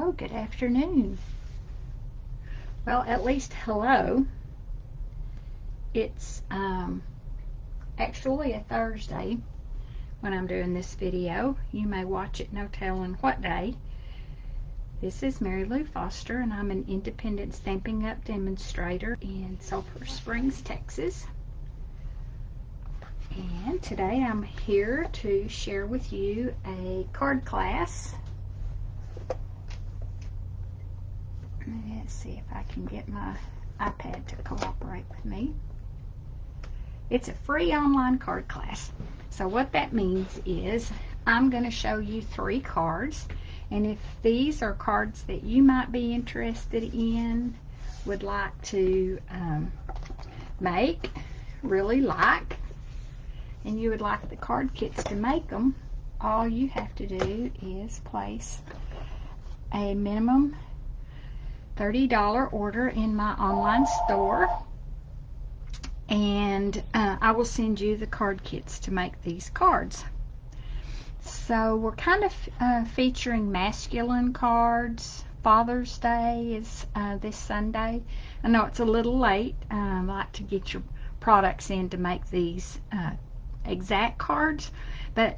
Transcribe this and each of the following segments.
Hello, good afternoon. Well, at least hello. It's actually a Thursday when I'm doing this video. You may watch it no telling what day. This is Mary Lou Foster, and I'm an independent Stampin' Up! Demonstrator in Sulphur Springs, Texas. And today I'm here to share with you a card class. Let's see if I can get my iPad to cooperate with me. It's a free online card class. So what that means is I'm going to show you 3 cards, and if these are cards that you might be interested in, would like to make, really like, and you would like the card kits to make them, all you have to do is place a minimum $30 order in my online store, and I will send you the card kits to make these cards. So we're kind of featuring masculine cards. Father's Day is this Sunday. I know it's a little late. I like to get your products in to make these exact cards, but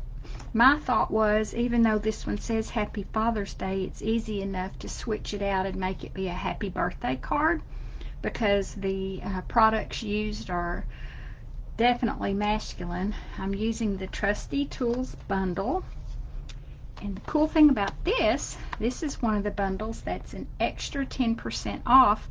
my thought was, even though this one says Happy Father's Day, it's easy enough to switch it out and make it be a happy birthday card, because the products used are definitely masculine. I'm using the Trusty Tools bundle, and the cool thing about this is one of the bundles that's an extra 10% off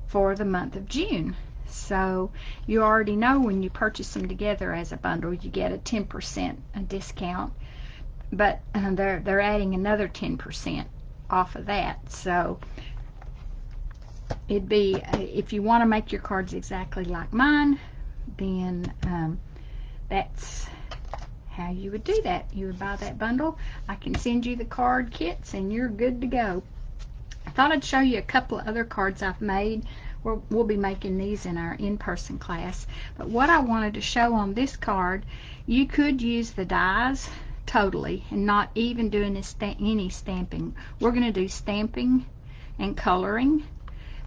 for the month of June. So you already know when you purchase them together as a bundle, you get a 10% discount, but they're adding another 10% off of that. So it'd be, if you want to make your cards exactly like mine, then that's how you would do that. You would buy that bundle. I can send you the card kits and you're good to go. I thought I'd show you a couple of other cards I've made. We'll be making these in our in-person class. But what I wanted to show on this card, you could use the dies totally and not even do any stamping. We're going to do stamping and coloring.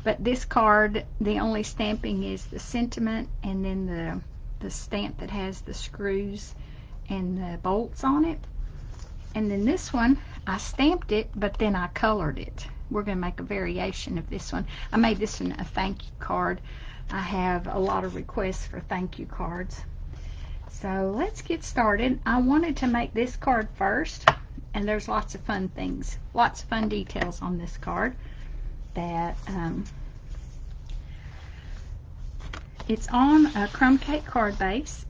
But this card, the only stamping is the sentiment and then the stamp that has the screws and the bolts on it. And then this one, I stamped it, but then I colored it. We're going to make a variation of this one. I made this one a thank you card. I have a lot of requests for thank you cards. So let's get started. I wanted to make this card first, and there's lots of fun things, lots of fun details on this card. That it's on a crumb cake card base,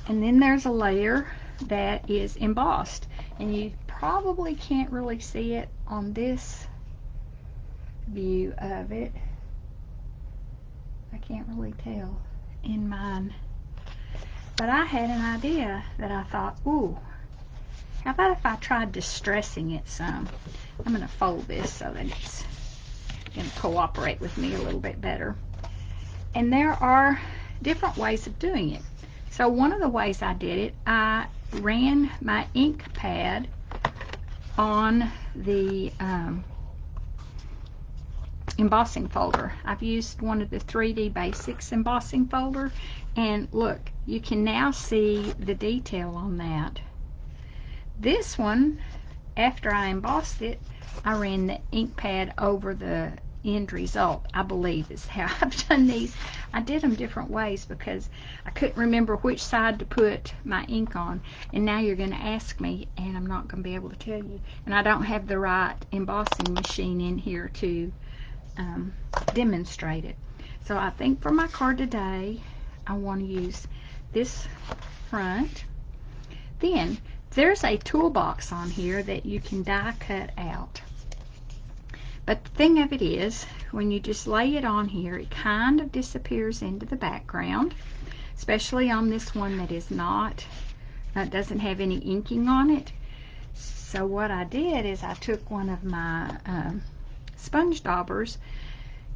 and then there's a layer that is embossed, and you probably can't really see it on this view of it. I can't really tell in mine, but I had an idea that I thought, ooh, how about if I tried distressing it some? I'm going to fold this so that it's going to cooperate with me a little bit better. And there are different ways of doing it. So one of the ways I did it, I ran my ink pad on the embossing folder. I've used one of the 3D Basics embossing folder, and look, you can now see the detail on that. This one, after I embossed it, I ran the ink pad over the end result, I believe is how I've done these. I did them different ways because I couldn't remember which side to put my ink on, and now you're going to ask me and I'm not going to be able to tell you, and I don't have the right embossing machine in here to demonstrate it. So I think for my card today I want to use this front. Then there's a toolbox on here that you can die cut out. But the thing of it is, when you just lay it on here, it kind of disappears into the background, especially on this one that is not, doesn't have any inking on it. So what I did is I took one of my sponge daubers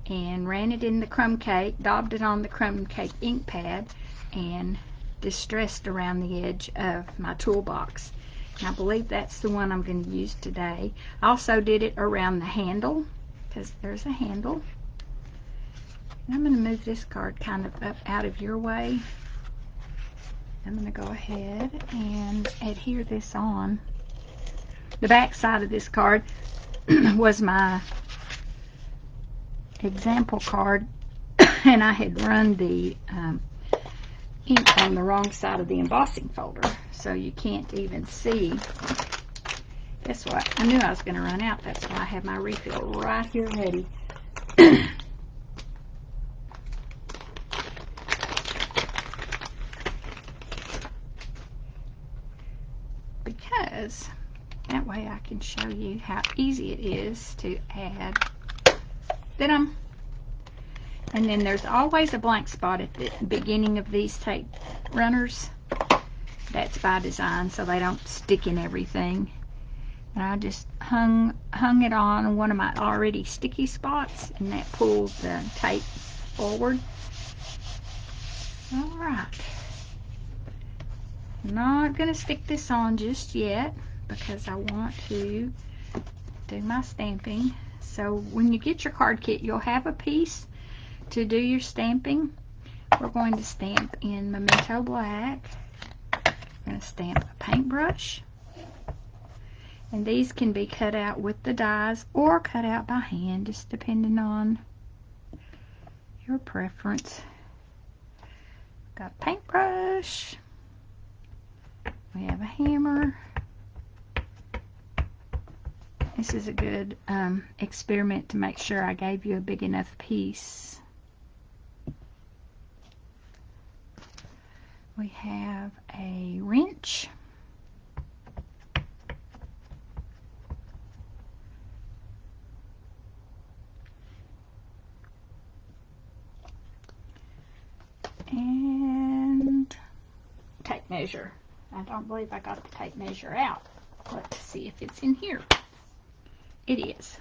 and ran it in the crumb cake, daubed it on the crumb cake ink pad, and distressed around the edge of my toolbox. I believe that's the one I'm going to use today. I also did it around the handle, because there's a handle. And I'm going to move this card kind of up out of your way. I'm going to go ahead and adhere this on. The back side of this card was my example card, and I had run the ink on the wrong side of the embossing folder, so you can't even see. Guess what? I knew I was going to run out. That's why I have my refill right here ready. Because that way I can show you how easy it is to add venom. And then there's always a blank spot at the beginning of these tape runners. That's by design, so they don't stick in everything. And I just hung it on one of my already sticky spots, and that pulled the tape forward. All right. I'm not going to stick this on just yet because I want to do my stamping. So when you get your card kit, you'll have a piece to do your stamping. We're going to stamp in Memento Black. I'm going to stamp a paintbrush. And these can be cut out with the dies or cut out by hand, just depending on your preference. Got a paintbrush. We have a hammer. This is a good experiment to make sure I gave you a big enough piece. We have a wrench. And tape measure. I don't believe I got the tape measure out. Let's see if it's in here. It is.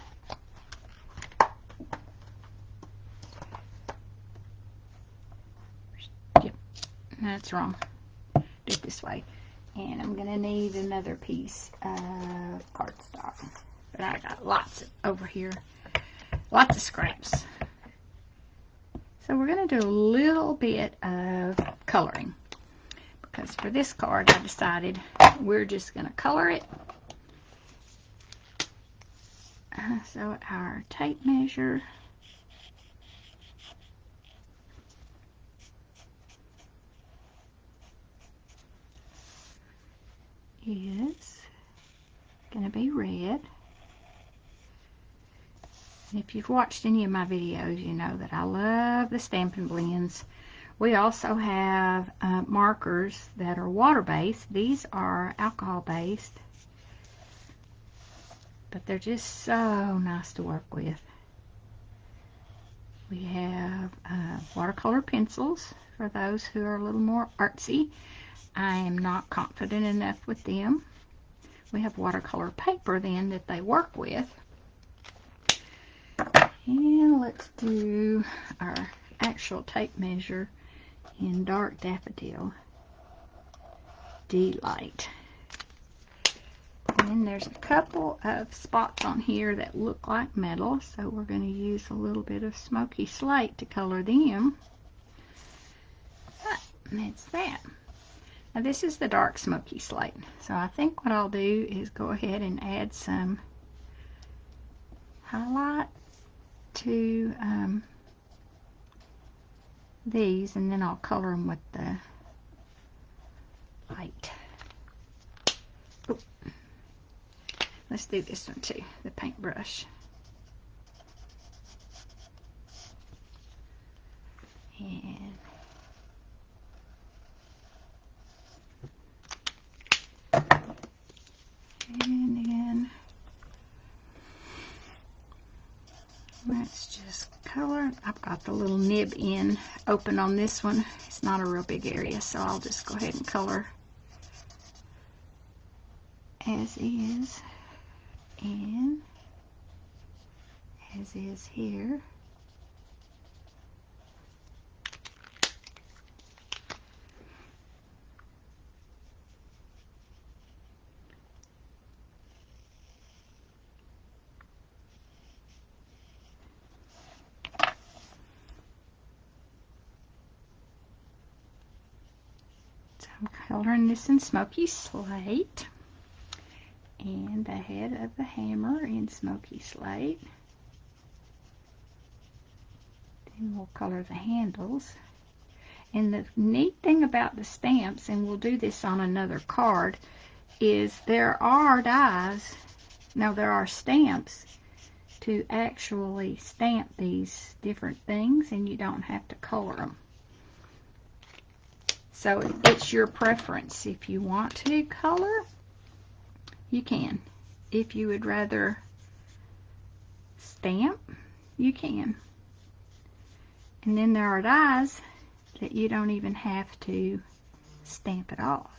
Yep, that's wrong. Do it this way. And I'm going to need another piece of cardstock. But I got lots over here. Lots of scraps. So we're going to do a little bit of coloring. Because for this card, I decided we're just going to color it. So our tape measure is going to be red. And if you've watched any of my videos, you know that I love the Stampin' Blends. We also have markers that are water-based. These are alcohol-based, but they're just so nice to work with. We have watercolor pencils for those who are a little more artsy. I am not confident enough with them. We have watercolor paper then that they work with. And let's do our actual tape measure in Dark Daffodil Delight. And then there's a couple of spots on here that look like metal, so we're going to use a little bit of Smoky Slate to color them. And that's that. Now this is the dark Smoky Slate, so I think what I'll do is go ahead and add some highlight to these, and then I'll color them with the light. Oh. Let's do this one too, the paintbrush. And then let's just color. I've got the little nib end open on this one. It's not a real big area, so I'll just go ahead and color as is, and as is here. coloring this in Smoky Slate, and the head of the hammer in Smoky Slate. Then we'll color the handles. And the neat thing about the stamps, and we'll do this on another card, is there are stamps to actually stamp these different things, and you don't have to color them. So it's your preference. If you want to color, you can. If you would rather stamp, you can. And then there are dies that you don't even have to stamp at all,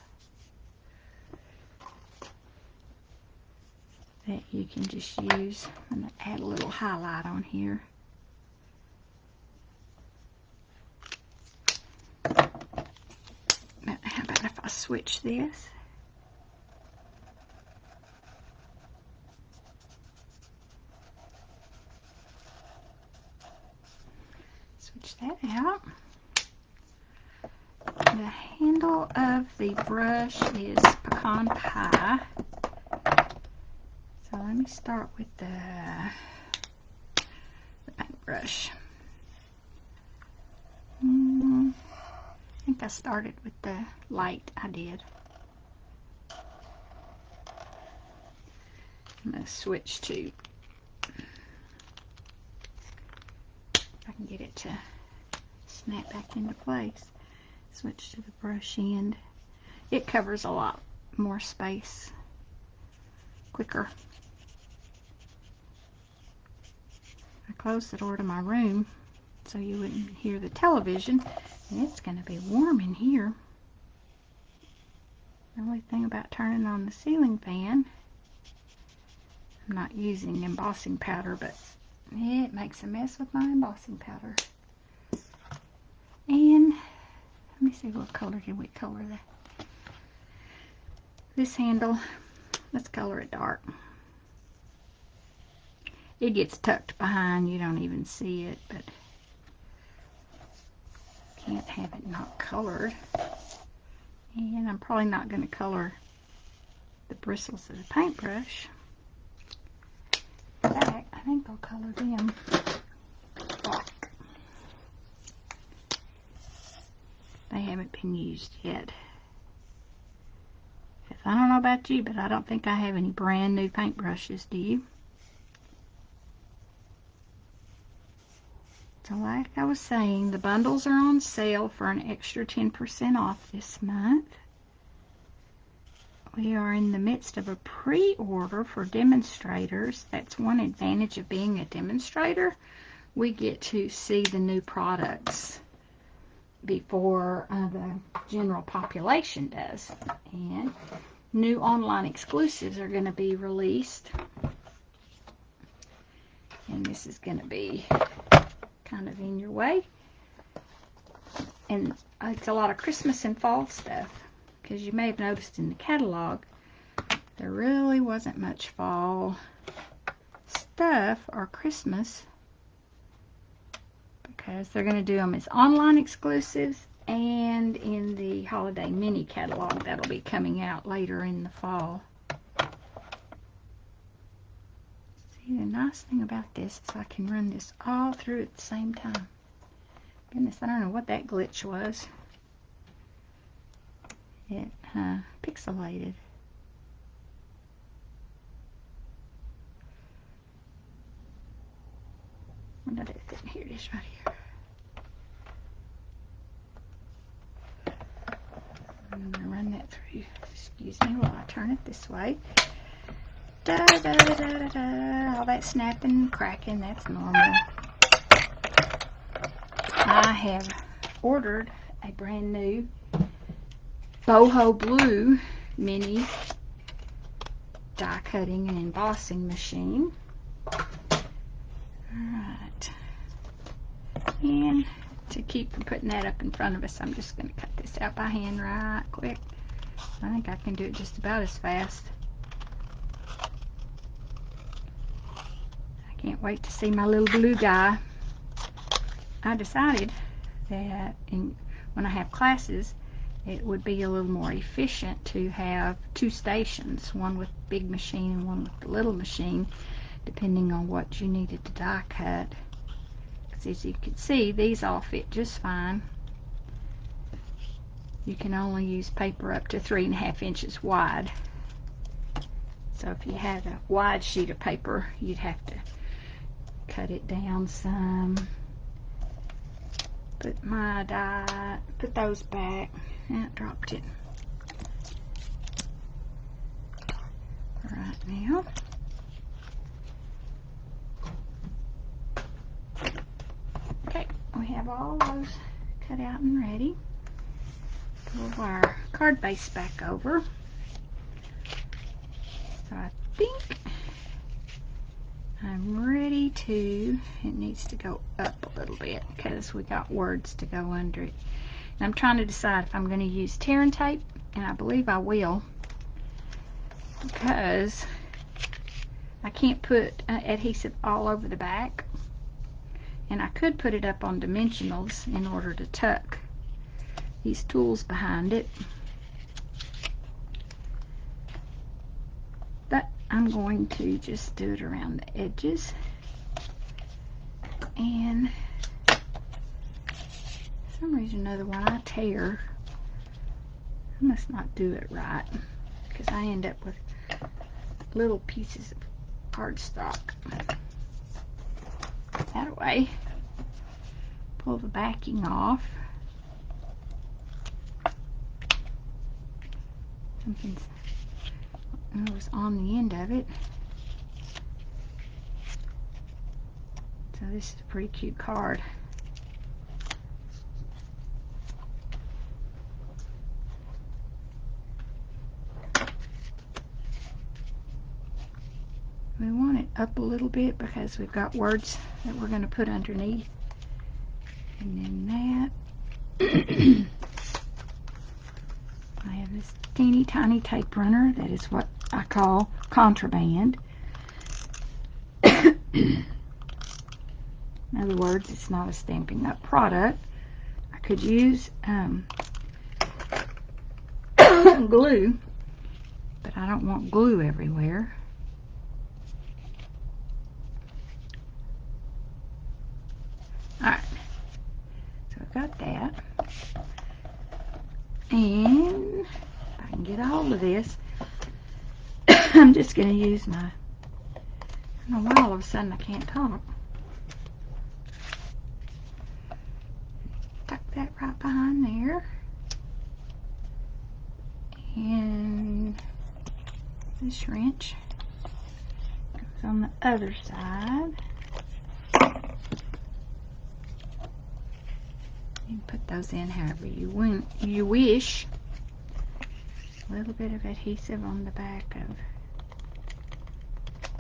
that you can just use. I'm going to add a little highlight on here. Now, how about if I switch this? Switch that out. The handle of the brush is pecan pie. So let me start with the paintbrush. I think I started with the light. I did. I'm going to switch to, if I can get it to snap back into place, switch to the brush end. It covers a lot more space quicker. I closed the door to my room so you wouldn't hear the television, and it's going to be warm in here. The only thing about turning on the ceiling fan, I'm not using embossing powder, but it makes a mess with my embossing powder. And let me see, what color did we color that? This handle, let's color it dark. It gets tucked behind, you don't even see it, but can't have it not colored. And I'm probably not going to color the bristles of the paintbrush. In fact, I think I'll color them black. They haven't been used yet. I don't know about you, but I don't think I have any brand new paintbrushes, do you? So like I was saying, the bundles are on sale for an extra 10% off this month. We are in the midst of a pre-order for demonstrators. That's one advantage of being a demonstrator. We get to see the new products before the general population does. And new online exclusives are going to be released. And this is going to be kind of in your way. And it's a lot of Christmas and fall stuff, because you may have noticed in the catalog there really wasn't much fall stuff or Christmas, because they're going to do them as online exclusives and in the holiday mini catalog that'll be coming out later in the fall. See, the nice thing about this is I can run this all through at the same time. Goodness, I don't know what that glitch was. It pixelated. What did it fit? Here it is, right here. I'm going to run that through. Excuse me while I turn it this way. Da da da da da da. All that snapping and cracking, that's normal. I have ordered a brand new boho blue mini die cutting and embossing machine. Alright. And to keep from putting that up in front of us, I'm just going to cut this out by hand right quick. I think I can do it just about as fast. I can't wait to see my little blue guy. I decided that when I have classes it would be a little more efficient to have two stations, one with the big machine and one with the little machine, depending on what you needed to die cut. Because as you can see, these all fit just fine. You can only use paper up to 3.5 inches wide. So if you had a wide sheet of paper, you'd have to cut it down some. Put my die, put those back. That dropped it. Right now. Okay, we have all those cut out and ready. Pull our card base back over. So I think I'm ready to, it needs to go up a little bit because we got words to go under it. And I'm trying to decide if I'm going to use tear and tape, and I believe I will, because I can't put adhesive all over the back, and I could put it up on dimensionals in order to tuck these tools behind it, but I'm going to just do it around the edges. And for some reason or other, when I tear, I must not do it right, because I end up with little pieces of cardstock. That away. Pull the backing off. Something was on the end of it. So this is a pretty cute card. We want it up a little bit because we've got words that we're going to put underneath. And then that. I have this teeny tiny tape runner that is what I call contraband. In other words, it's not a Stampin' Up! Product. I could use glue, but I don't want glue everywhere. Alright, so I've got that. And if I can get a hold of this, I'm just going to use my, I don't know why all of a sudden I can't talk. Tuck that right behind there. And this wrench goes on the other side. You can put those in however you wish. A little bit of adhesive on the back of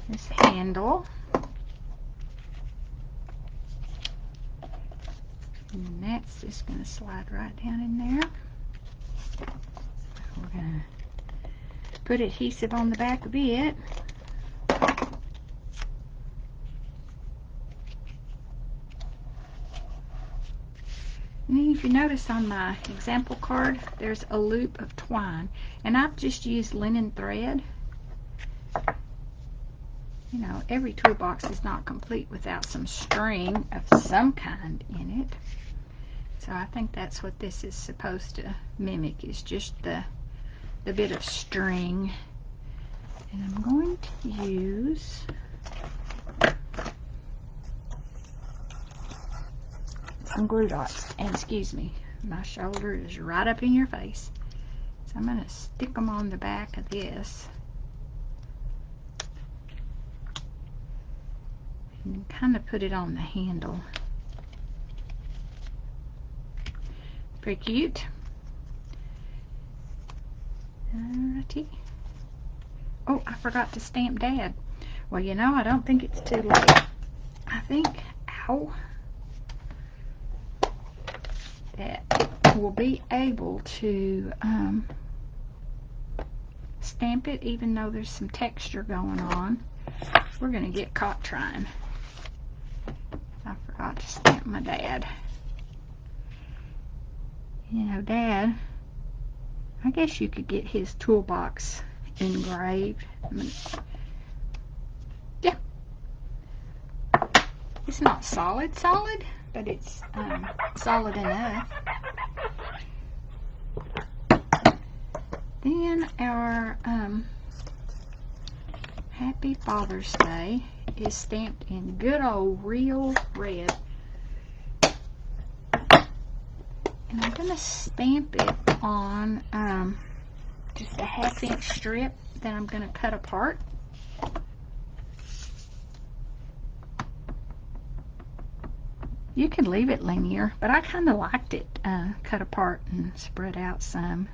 this handle. And that's just going to slide right down in there. We're going to put adhesive on the back a bit. And if you notice on my example card, there's a loop of twine, and I've just used linen thread. You know, every toolbox is not complete without some string of some kind in it. So I think that's what this is supposed to mimic, is just the bit of string. And I'm going to use some glue dots. And excuse me, my shoulder is right up in your face. So I'm going to stick them on the back of this. And kind of put it on the handle. Pretty cute. Alrighty. Oh, I forgot to stamp Dad. Well, you know, I don't think it's too late. I think, ow, that we'll be able to stamp it even though there's some texture going on. We're going to get caught trying. I forgot to stamp my dad. You know, Dad I guess you could get his toolbox engraved. Yeah. It's not solid, but it's solid enough. Then our Happy Father's Day is stamped in good old real red. And I'm going to stamp it on just a 1/2 inch strip that I'm going to cut apart. You can leave it linear, but I kind of liked it cut apart and spread out some.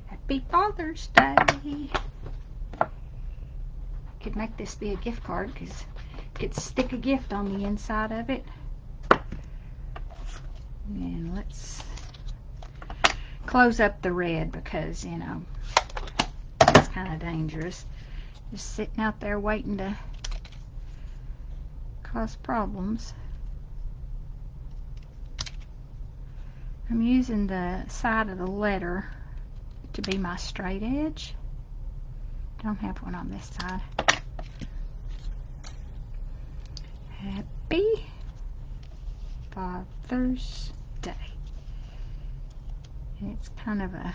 Happy Father's Day. I could make this be a gift card because you could stick a gift on the inside of it. And let's close up the red because, you know, it's kind of dangerous. Just sitting out there waiting to cause problems. I'm using the side of the letter to be my straight edge. Don't have one on this side. Happy Father's Day. And it's kind of a,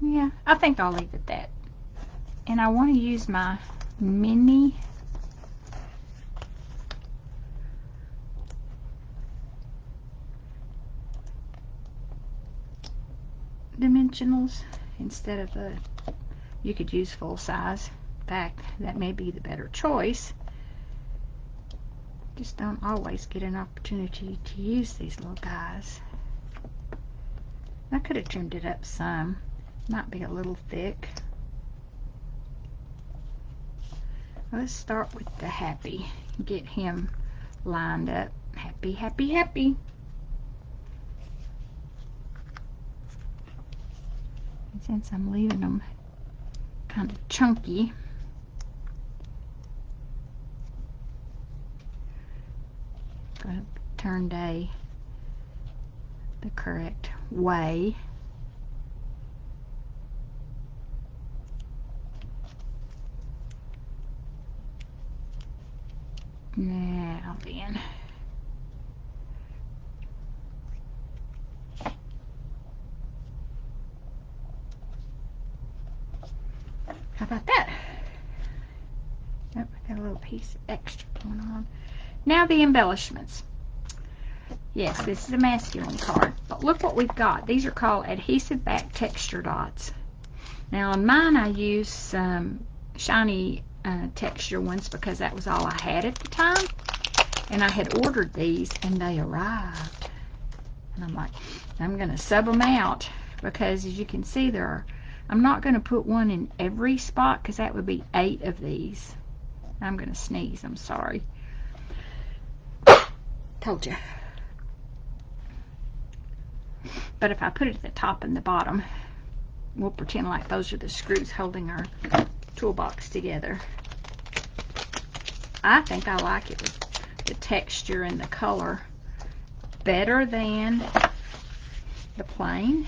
yeah, I think I'll leave it that. And I want to use my mini dimensionals instead of the, you could use full size. In fact, that may be the better choice. Just don't always get an opportunity to use these little guys. I could have trimmed it up some. Might be a little thick. Let's start with the happy. Get him lined up. Happy, happy, happy. And since I'm leaving them kind of chunky, I'm going to turn day the correct way. Now then, how about that? Oh, I got a little piece extra going on. Now the embellishments. Yes, this is a masculine card, but look what we've got. These are called adhesive back texture dots. Now on mine I used some shiny texture ones because that was all I had at the time, and I had ordered these and they arrived, and I'm like, I'm gonna sub them out because as you can see there are, I'm not gonna put one in every spot because that would be 8 of these. I'm gonna sneeze, I'm sorry. Told you. But if I put it at the top and the bottom, we'll pretend like those are the screws holding our toolbox together. I think I like it with the texture and the color better than the plain.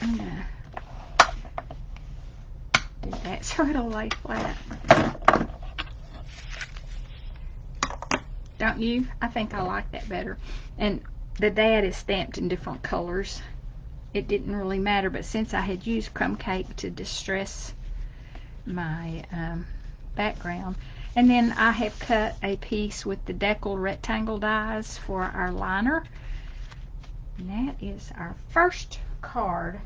I'm gonna do that so it'll lay flat. Don't you? I think I like that better. And the dad is stamped in different colors. It didn't really matter, but since I had used crumb cake to distress my background, and then I have cut a piece with the decal rectangle dies for our liner. And that is our first card.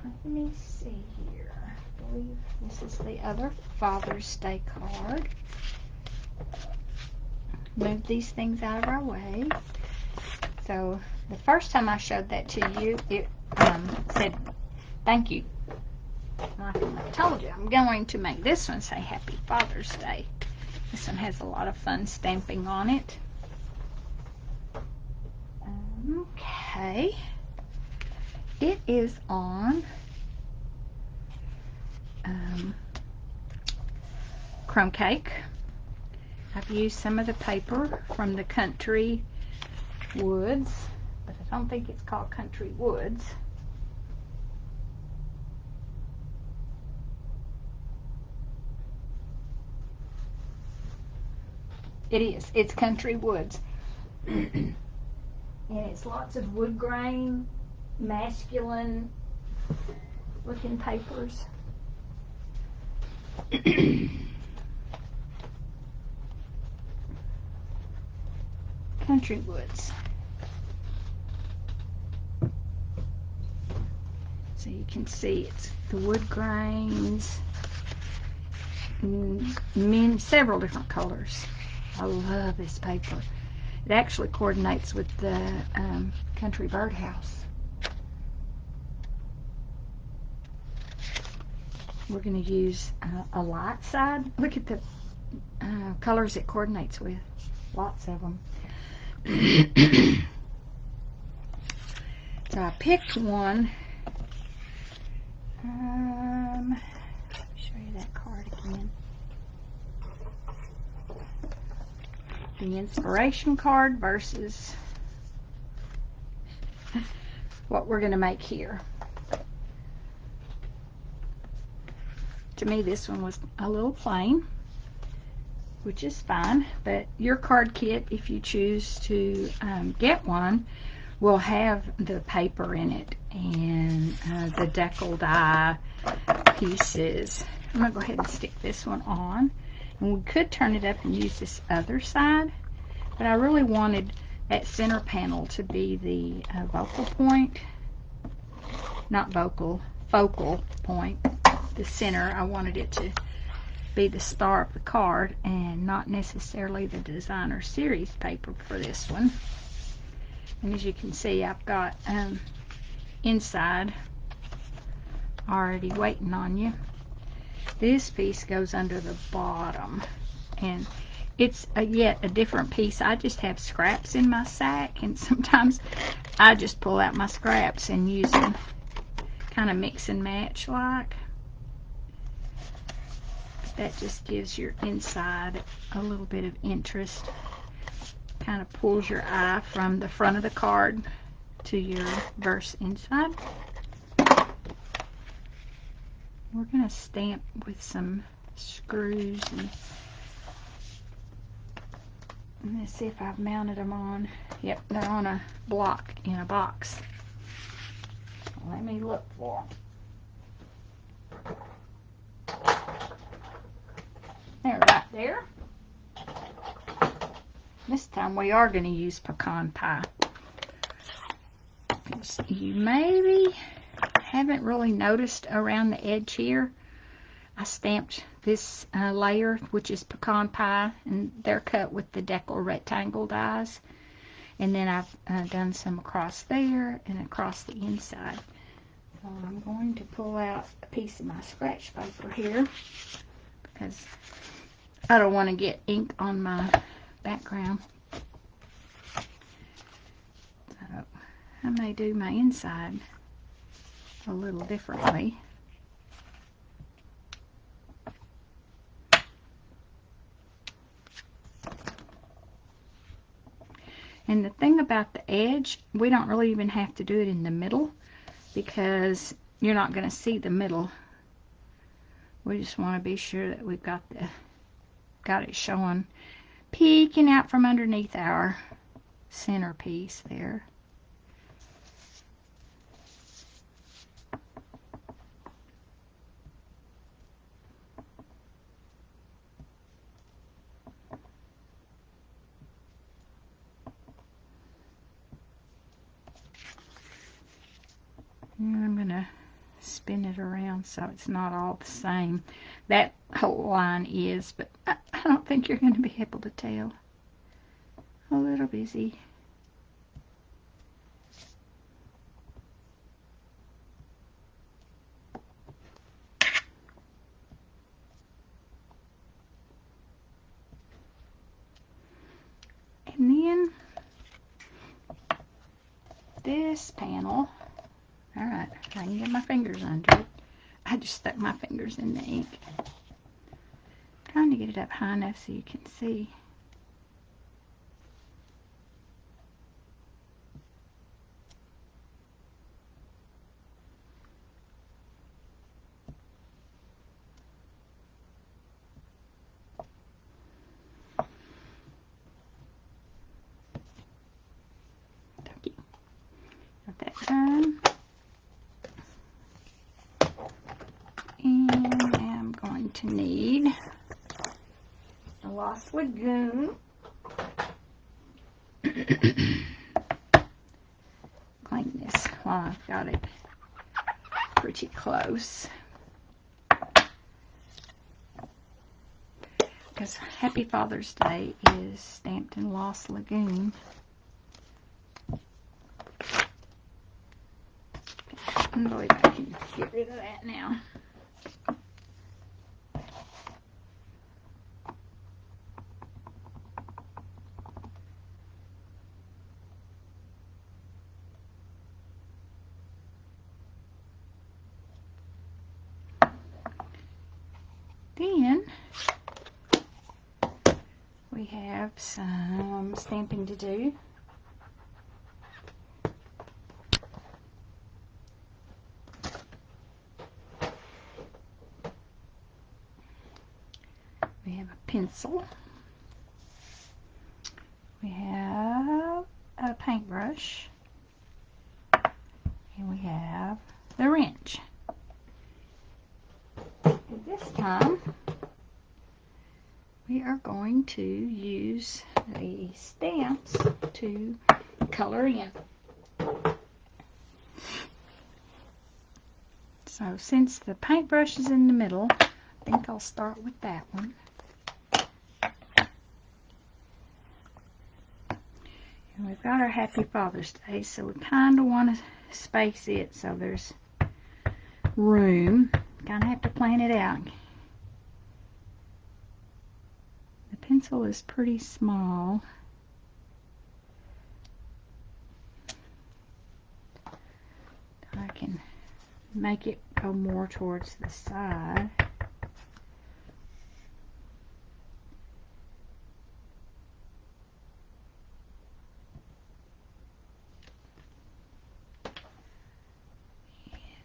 Let me see here. I believe this is the other Father's Day card. Move these things out of our way. So the first time I showed that to you, it said, thank you. Like I told you, I'm going to make this one say Happy Father's Day. This one has a lot of fun stamping on it. Okay. It is on crumb cake. I've used some of the paper from the Country Woods, but I don't think it's called Country Woods. It is. It's Country Woods. And it's lots of wood grain, masculine looking papers. Country Woods. So you can see it's the wood grains, several different colors. I love this paper. It actually coordinates with the Country Birdhouse. We're going to use a light side. Look at the colors it coordinates with. Lots of them. So I picked one. Let me show you that card again. The inspiration card versus what we're going to make here. To me, this one was a little plain, which is fine, but your card kit, if you choose to get one, will have the paper in it and the decal die pieces. I'm going to go ahead and stick this one on. And we could turn it up and use this other side, but I really wanted that center panel to be the focal point. The center. I wanted it to be the star of the card and not necessarily the designer series paper for this one. And as you can see, I've got inside already waiting on you. This piece goes under the bottom, and it's yet a different piece. I just have scraps in my sack, and sometimes I just pull out my scraps and use them, kind of mix and match like. That just gives your inside a little bit of interest. Kind of pulls your eye from the front of the card to your verse inside. We're going to stamp with some screws, and let's see if I've mounted them on. Yep, they're on a block in a box. Let me look for them. They're right there. This time we are going to use pecan pie. You maybe haven't really noticed around the edge here, I stamped this layer, which is pecan pie, and they're cut with the decal rectangle dies. And then I've done some across there and across the inside. So I'm going to pull out a piece of my scratch paper here because I don't want to get ink on my background. So I may do my inside a little differently. And the thing about the edge, we don't really even have to do it in the middle because you're not going to see the middle. We just want to be sure that we've got it showing, peeking out from underneath our centerpiece there. And I'm going to spin it around so it's not all the same. That whole line is, but I don't think you're going to be able to tell. A little busy. And then this panel, alright, I can get my fingers under it. I just stuck my fingers in the ink. trying to get it up high enough so you can see. Got that done. And now I'm going to need a Lost Lagoon. Clean this while I've got it pretty close. Because Happy Father's Day is stamped in Lost Lagoon. I believe I can get rid of that now. Then we have some stamping to do. We have a pencil. We have a paintbrush. And we have the wrench. And this time, we are going to use the stamps to color in. So since the paintbrush is in the middle, I think I'll start with that one. And we've got our Happy Father's Day, so we kind of want to space it so there's room. Kind of have to plan it out. The pencil is pretty small. I can make it go more towards the side.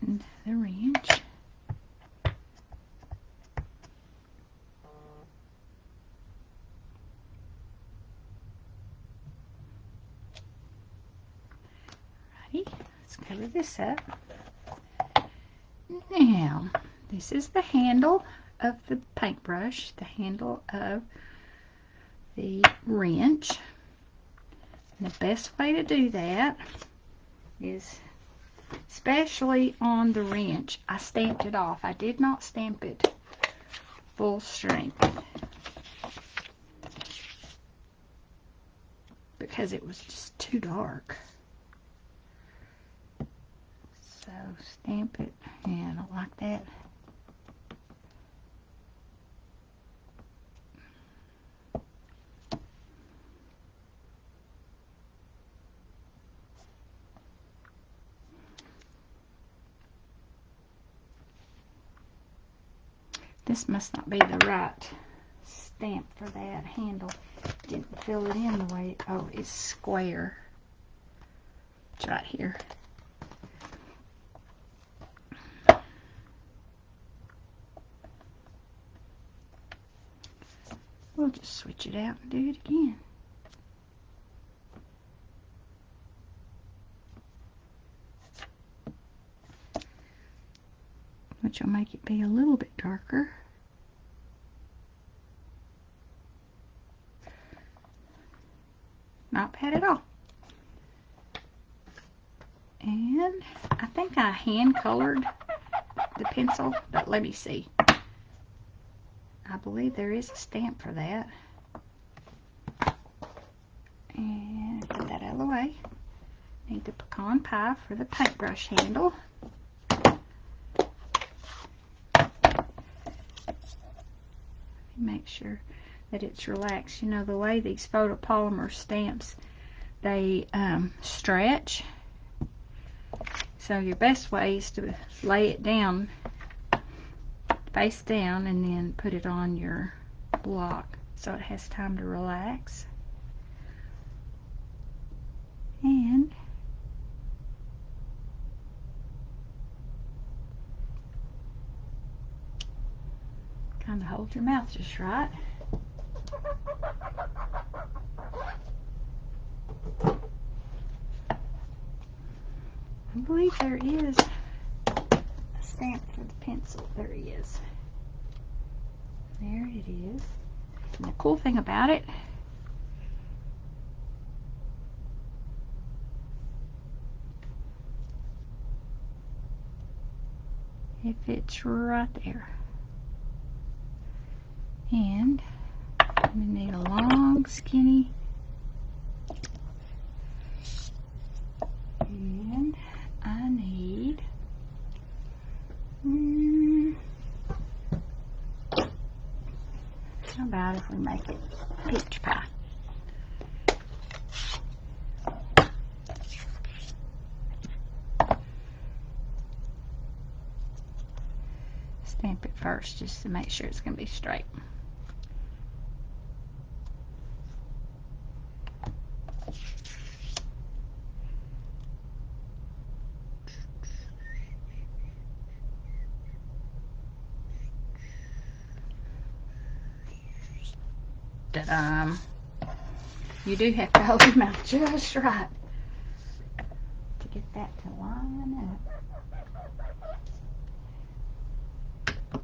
And the wrench. Alrighty, let's cover this up. Now, this is the handle of the paintbrush, the handle of the wrench. And the best way to do that is, especially on the wrench, I stamped it off. I did not stamp it full strength because it was just too dark. So stamp it, and I don't like that. This must not be the right stamp for that handle. Didn't fill it in the way. Oh, it's square. It's right here. We'll just switch it out and do it again. Which will make it be a little bit darker. Not bad at all. And I think I hand colored the pencil, but let me see. I believe there is a stamp for that. And get that out of the way. Need the pecan pie for the paintbrush handle. Make sure that it's relaxed. You know, the way these photopolymer stamps, they stretch. So your best way is to lay it down, face down, and then put it on your block so it has time to relax. And kind of hold your mouth just right. I believe there is a stamp for the pencil. There he is. There it is. And the cool thing about it, it fits right there. And I'm going to need a long, skinny, and I need how about if we make it peach pie? Stamp it first just to make sure it's going to be straight. Ta-da. You do have to hold your mouth just right to get that to line up.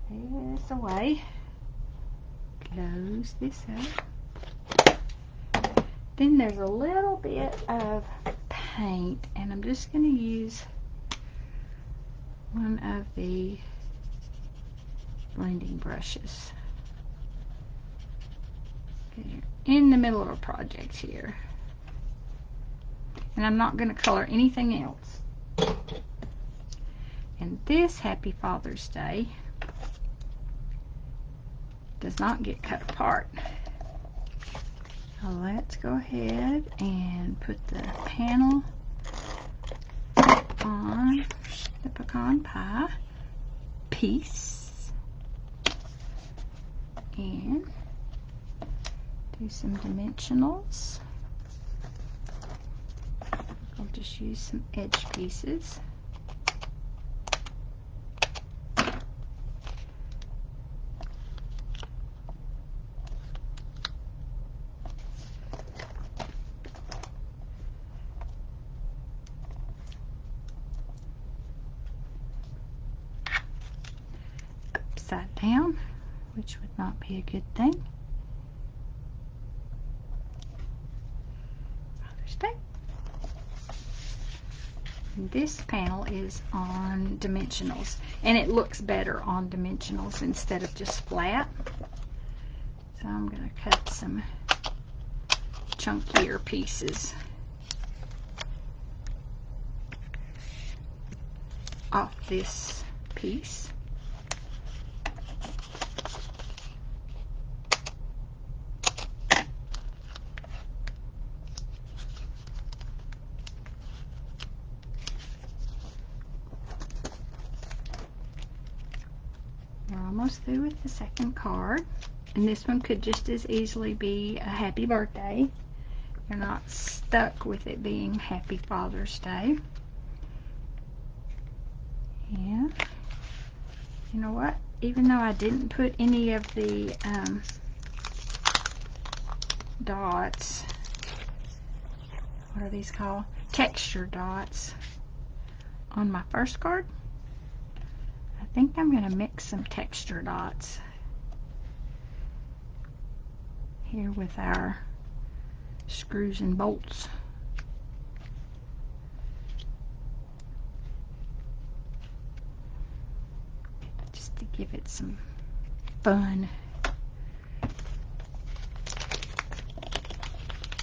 This away. Close this up. Then there's a little bit of paint, and I'm just going to use one of the blending brushes. You're in the middle of a project here, and I'm not going to color anything else. And this Happy Father's Day does not get cut apart. So let's go ahead and put the panel on the pecan pie piece and do some dimensionals. I'll just use some edge pieces. Upside down, which would not be a good thing. Father's Day. And this panel is on dimensionals, and it looks better on dimensionals instead of just flat. So I'm going to cut some chunkier pieces off this piece. We're almost through with the second card, and this one could just as easily be a happy birthday. You're not stuck with it being Happy Father's Day. Yeah. You know what? Even though I didn't put any of the dots, what are these called? Texture dots on my first card, I think I'm going to mix some texture dots here with our screws and bolts. Just to give it some fun.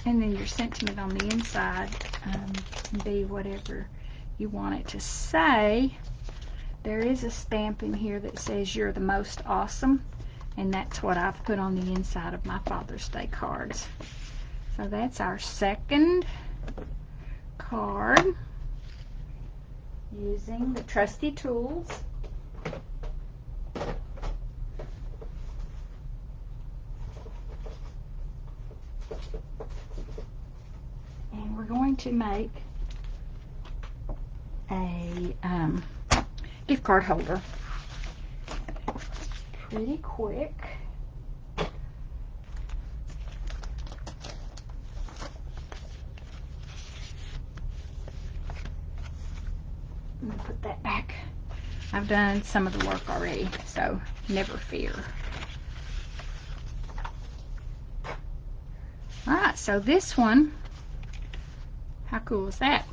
And then your sentiment on the inside can be whatever you want it to say. There is a stamp in here that says "You're the most awesome," and that's what I've put on the inside of my Father's Day cards. So that's our second card using the Trusty tools. to make a gift card holder. Pretty quick. I'm going to put that back. I've done some of the work already, so never fear. Alright, so this one, how cool is that?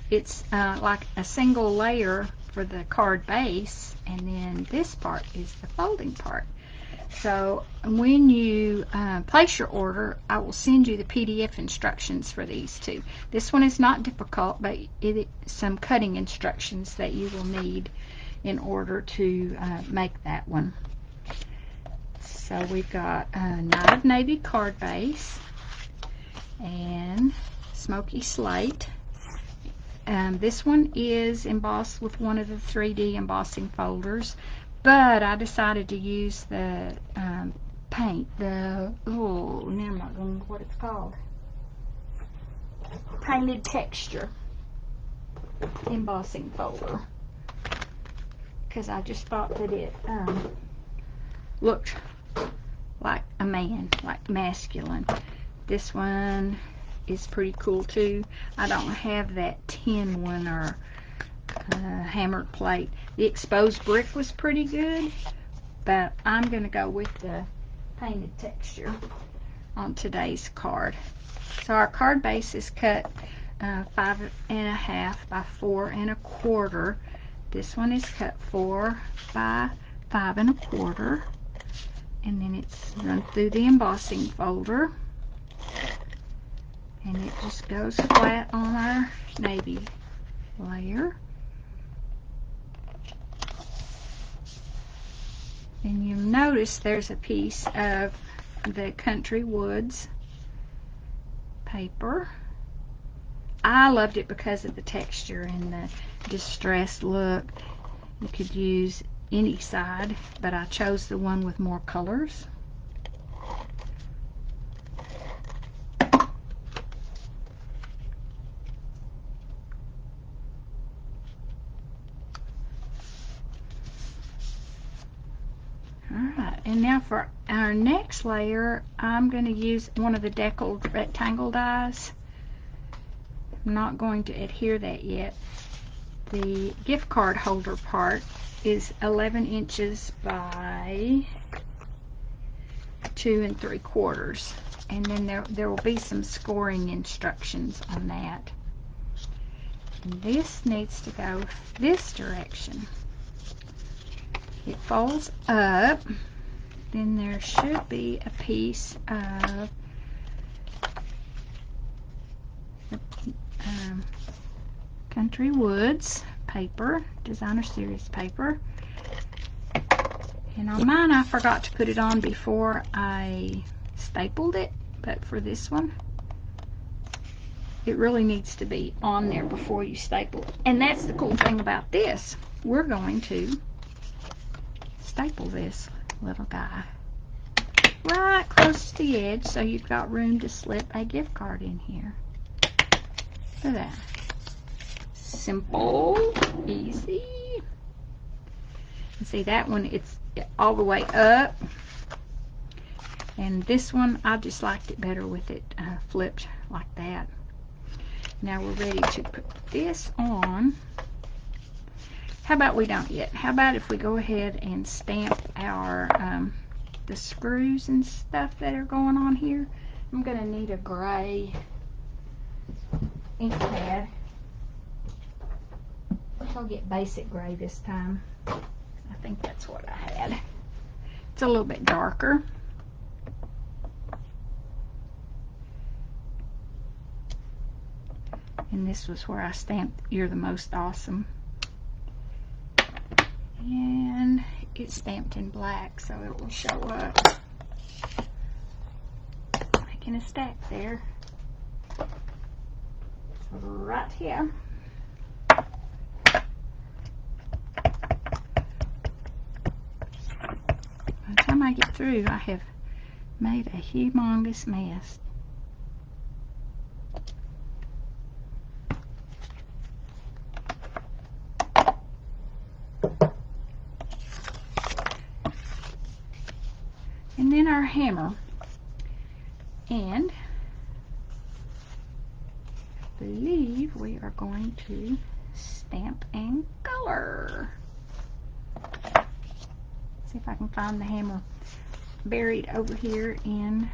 It's like a single layer for the card base, and then this part is the folding part. So when you place your order, I will send you the PDF instructions for these two. This one is not difficult, but some cutting instructions that you will need in order to make that one. So we've got a Night of Navy card base and Smoky Slate. This one is embossed with one of the 3D embossing folders, but I decided to use the paint, never mind what it's called, painted texture embossing folder, because I just thought that it looked like a man, like masculine. This one is pretty cool too. I don't have that tin one or hammered plate. The exposed brick was pretty good, but I'm going to go with the painted texture on today's card. So our card base is cut 5.5 by 4 1/4. This one is cut 4 by 5 1/4, and then it's run through the embossing folder, and it just goes flat on our navy layer. And you'll notice there's a piece of the Country Woods paper. I loved it because of the texture and the distressed look. You could use any side, but I chose the one with more colors. Alright, and now for our next layer, I'm going to use one of the deckled rectangle dies. I'm not going to adhere that yet. The gift card holder part is 11 inches by 2 3/4, and then there will be some scoring instructions on that. And this needs to go this direction. It folds up, then there should be a piece of Country Woods paper, designer series paper. And on mine I forgot to put it on before I stapled it, but for this one it really needs to be on there before you staple it. And that's the cool thing about this. We're going to staple this little guy right close to the edge, so you've got room to slip a gift card in here. Look at that. Simple, easy. And see, that one, it's all the way up, and this one I just liked it better with it flipped like that. Now we're ready to put this on. How about we don't yet? How about if we go ahead and stamp our the screws and stuff that are going on here? I'm going to need a gray ink pad. I'll get basic gray this time. I think that's what I had. It's a little bit darker. And this was where I stamped "You're the Most Awesome." And it's stamped in black, so it will show up. Making a stack there. Right here. By the time I get through, I have made a humongous mess. And then our hammer. And I believe we are going to stamp and color. See if I can find the hammer buried over here in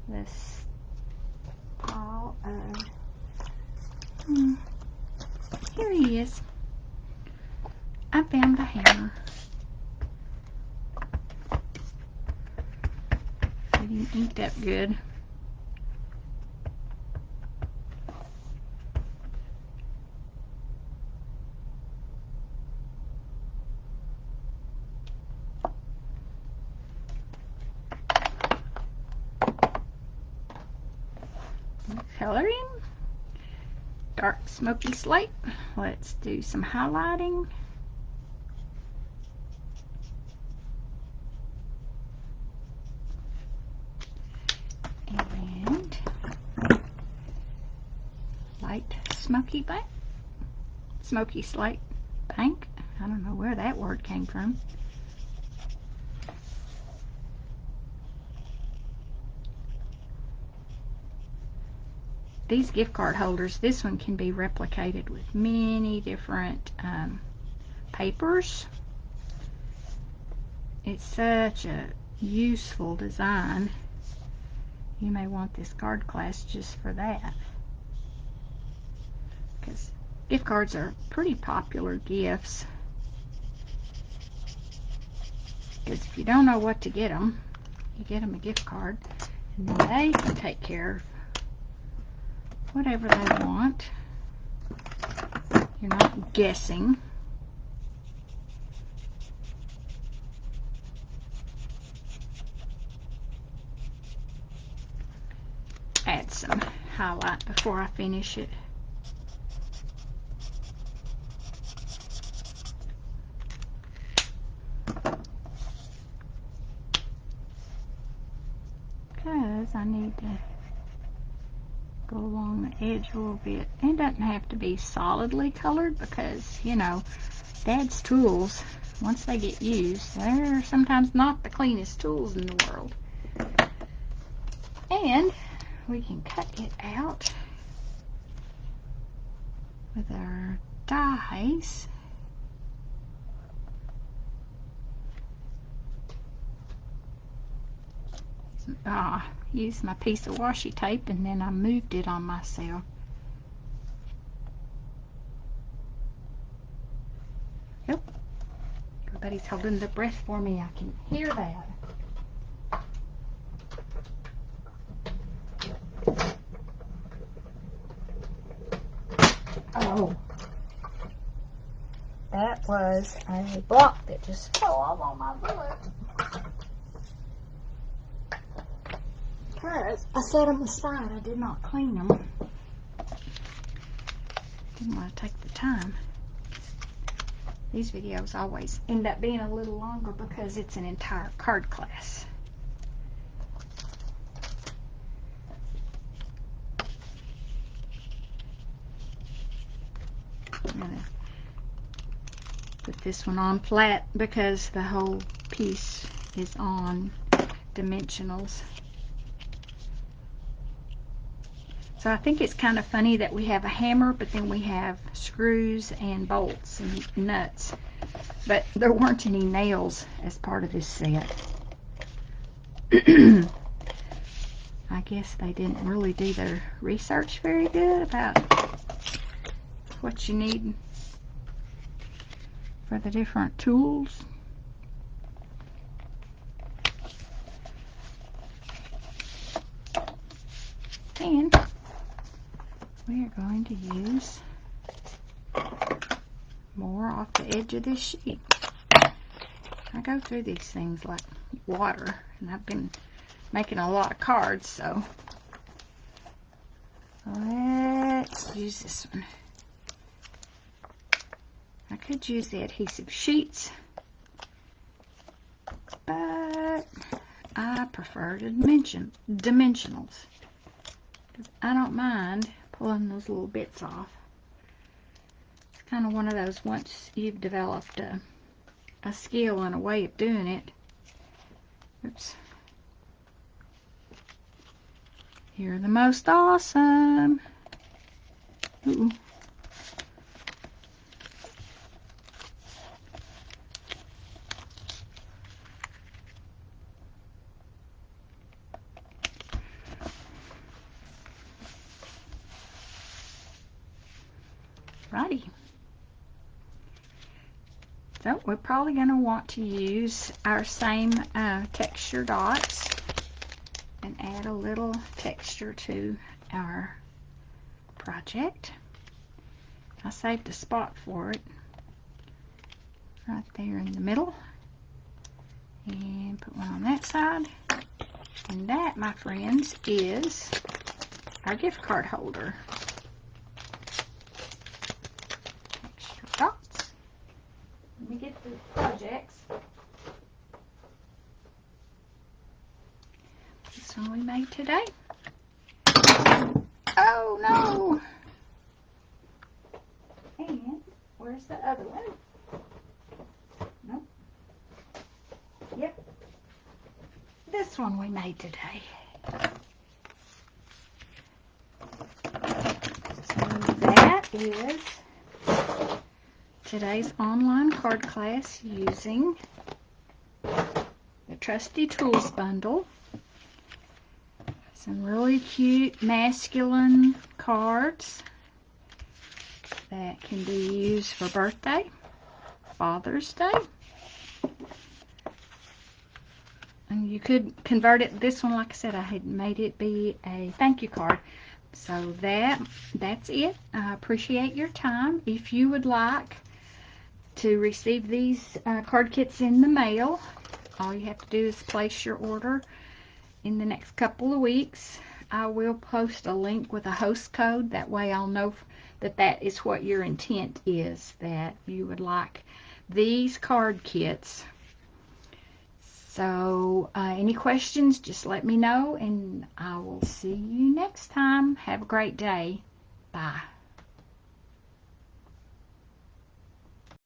this pile of, here he is. I found the hammer. Getting inked up good. Coloring. Dark smoky slate. Let's do some highlighting. And light smoky bank. Smoky slate bank. I don't know where that word came from. These gift card holders, this one can be replicated with many different papers. It's such a useful design. You may want this card class just for that, because gift cards are pretty popular gifts. Because if you don't know what to get them, you get them a gift card, and then they can take care of whatever they want. You're not guessing. Add some highlight before I finish it. Because I need to go along the edge a little bit. It doesn't have to be solidly colored because, you know, Dad's tools, once they get used, they're sometimes not the cleanest tools in the world. And we can cut it out with our dies. Used my piece of washi tape and then I moved it on myself. Yep. Everybody's holding their breath for me. I can hear that. Oh. That was a block that just fell off on my foot. Because I set them aside. I did not clean them. Didn't want to take the time. These videos always end up being a little longer because it's an entire card class. I'm going to put this one on flat because the whole piece is on dimensionals. So I think it's kind of funny that we have a hammer, but then we have screws and bolts and nuts. But there weren't any nails as part of this set. I guess they didn't really do their research very good about what you need for the different tools. And we are going to use more off the edge of this sheet. I go through these things like water, and I've been making a lot of cards, so let's use this one. I could use the adhesive sheets, but I prefer dimensionals. I don't mind pulling those little bits off. It's kind of one of those, once you've developed a a skill and a way of doing it. Oops. You're the most awesome. Ooh. Righty. So we're probably going to want to use our same texture dots and add a little texture to our project. I saved a spot for it right there in the middle, and put one on that side, and that, my friends, is our gift card holder. Texture dots. Let me get the projects. This one we made today. Oh no! And where's the other one? Nope. Yep. This one we made today. So that is today's online card class using the Trusty Tools Bundle. Some really cute masculine cards that can be used for birthday, Father's Day. And you could convert it, this one, like I said, I had made it be a thank you card. So that's it. I appreciate your time. If you would like to receive these card kits in the mail, all you have to do is place your order in the next couple of weeks. I will post a link with a host code. That way I'll know that that is what your intent is, that you would like these card kits. So any questions, just let me know, and I will see you next time. Have a great day. Bye.